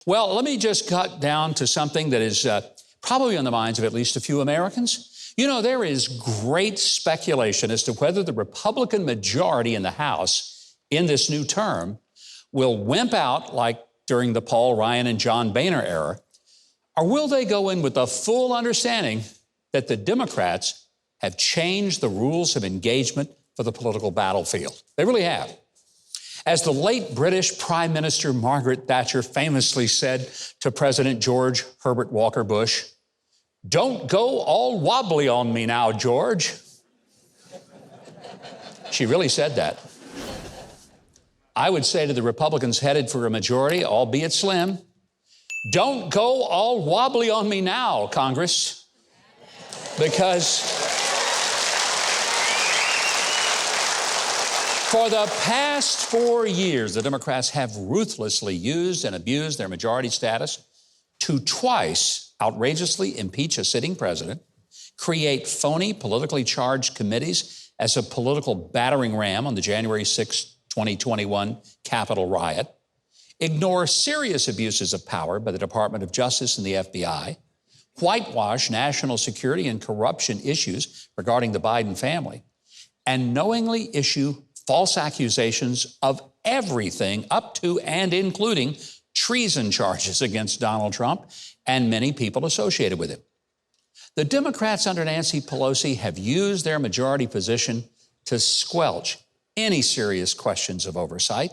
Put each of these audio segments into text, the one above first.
Well, let me just cut down to something that is probably on the minds of at least a few Americans. You know, there is great speculation as to whether the Republican majority in the House in this new term will wimp out like during the Paul Ryan and John Boehner era, or will they go in with the full understanding that the Democrats have changed the rules of engagement for the political battlefield? They really have. As the late British Prime Minister Margaret Thatcher famously said to President George Herbert Walker Bush, "Don't go all wobbly on me now, George." She really said that. I would say to the Republicans headed for a majority, albeit slim, don't go all wobbly on me now, Congress, because for the past 4 years, the Democrats have ruthlessly used and abused their majority status to twice outrageously impeach a sitting president, create phony politically charged committees as a political battering ram on the January 6, 2021 Capitol riot, ignore serious abuses of power by the Department of Justice and the FBI, whitewash national security and corruption issues regarding the Biden family, and knowingly issue false accusations of everything up to and including treason charges against Donald Trump and many people associated with him. The Democrats under Nancy Pelosi have used their majority position to squelch any serious questions of oversight,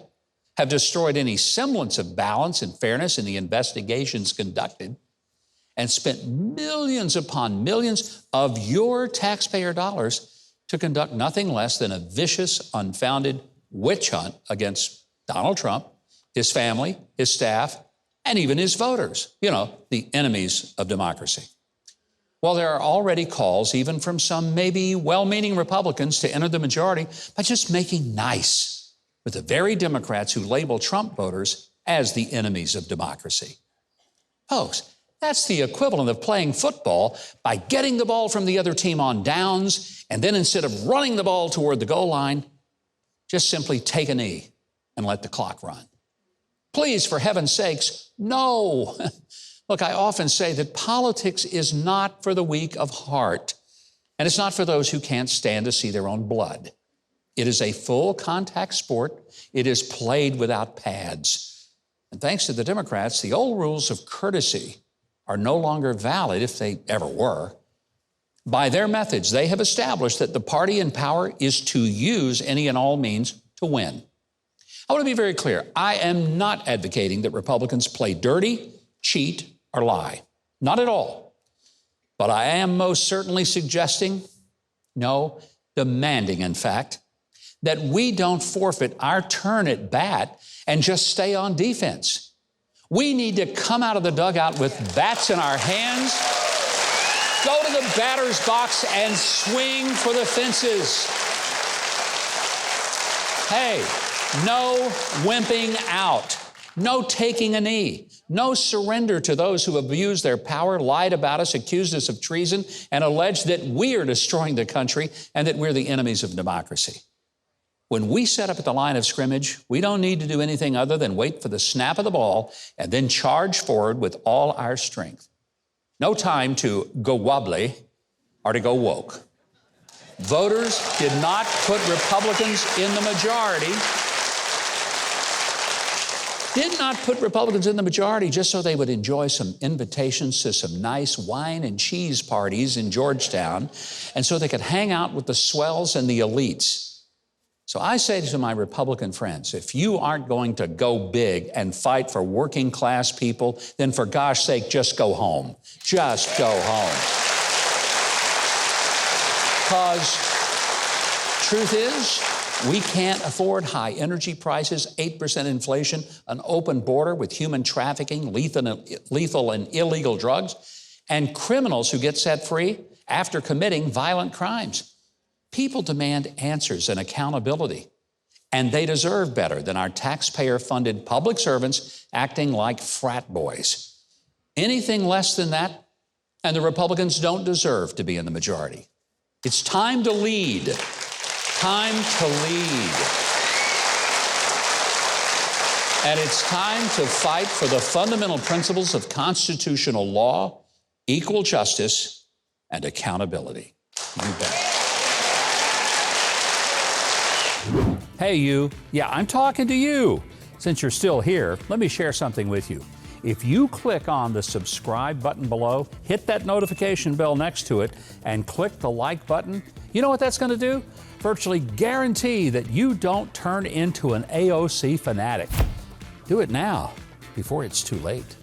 have destroyed any semblance of balance and fairness in the investigations conducted, and spent millions upon millions of your taxpayer dollars to conduct nothing less than a vicious, unfounded witch hunt against Donald Trump, his family, his staff, and even his voters, the enemies of democracy. Well, there are already calls, even from some maybe well-meaning Republicans, to enter the majority by just making nice with the very Democrats who label Trump voters as the enemies of democracy. Folks, that's the equivalent of playing football by getting the ball from the other team on downs, and then instead of running the ball toward the goal line, just simply take a knee and let the clock run. Please, for heaven's sakes, no. Look, I often say that politics is not for the weak of heart, and it's not for those who can't stand to see their own blood. It is a full contact sport. It is played without pads. And thanks to the Democrats, the old rules of courtesy are no longer valid, if they ever were. By their methods, they have established that the party in power is to use any and all means to win. I want to be very clear. I am not advocating that Republicans play dirty, cheat, or lie. Not at all. But I am most certainly suggesting, no, demanding, in fact, that we don't forfeit our turn at bat and just stay on defense. We need to come out of the dugout with bats in our hands, go to the batter's box and swing for the fences. Hey, no wimping out, no taking a knee, no surrender to those who abused their power, lied about us, accused us of treason, and alleged that we are destroying the country and that we're the enemies of democracy. When we set up at the line of scrimmage, we don't need to do anything other than wait for the snap of the ball and then charge forward with all our strength. No time to go wobbly or to go woke. Voters did not put Republicans in the majority. Did not put Republicans in the majority just so they would enjoy some invitations to some nice wine and cheese parties in Georgetown, and so they could hang out with the swells and the elites. So I say to my Republican friends, if you aren't going to go big and fight for working class people, then for gosh sake, just go home. Just go home. Because truth is, we can't afford high energy prices, 8% inflation, an open border with human trafficking, lethal and illegal drugs, and criminals who get set free after committing violent crimes. People demand answers and accountability, and they deserve better than our taxpayer-funded public servants acting like frat boys. Anything less than that, and the Republicans don't deserve to be in the majority. It's time to lead. Time to lead. And it's time to fight for the fundamental principles of constitutional law, equal justice, and accountability. You bet. Hey, you. Yeah, I'm talking to you. Since you're still here, let me share something with you. If you click on the subscribe button below, hit that notification bell next to it, and click the like button, you know what that's going to do? Virtually guarantee that you don't turn into an AOC fanatic. Do it now, before it's too late.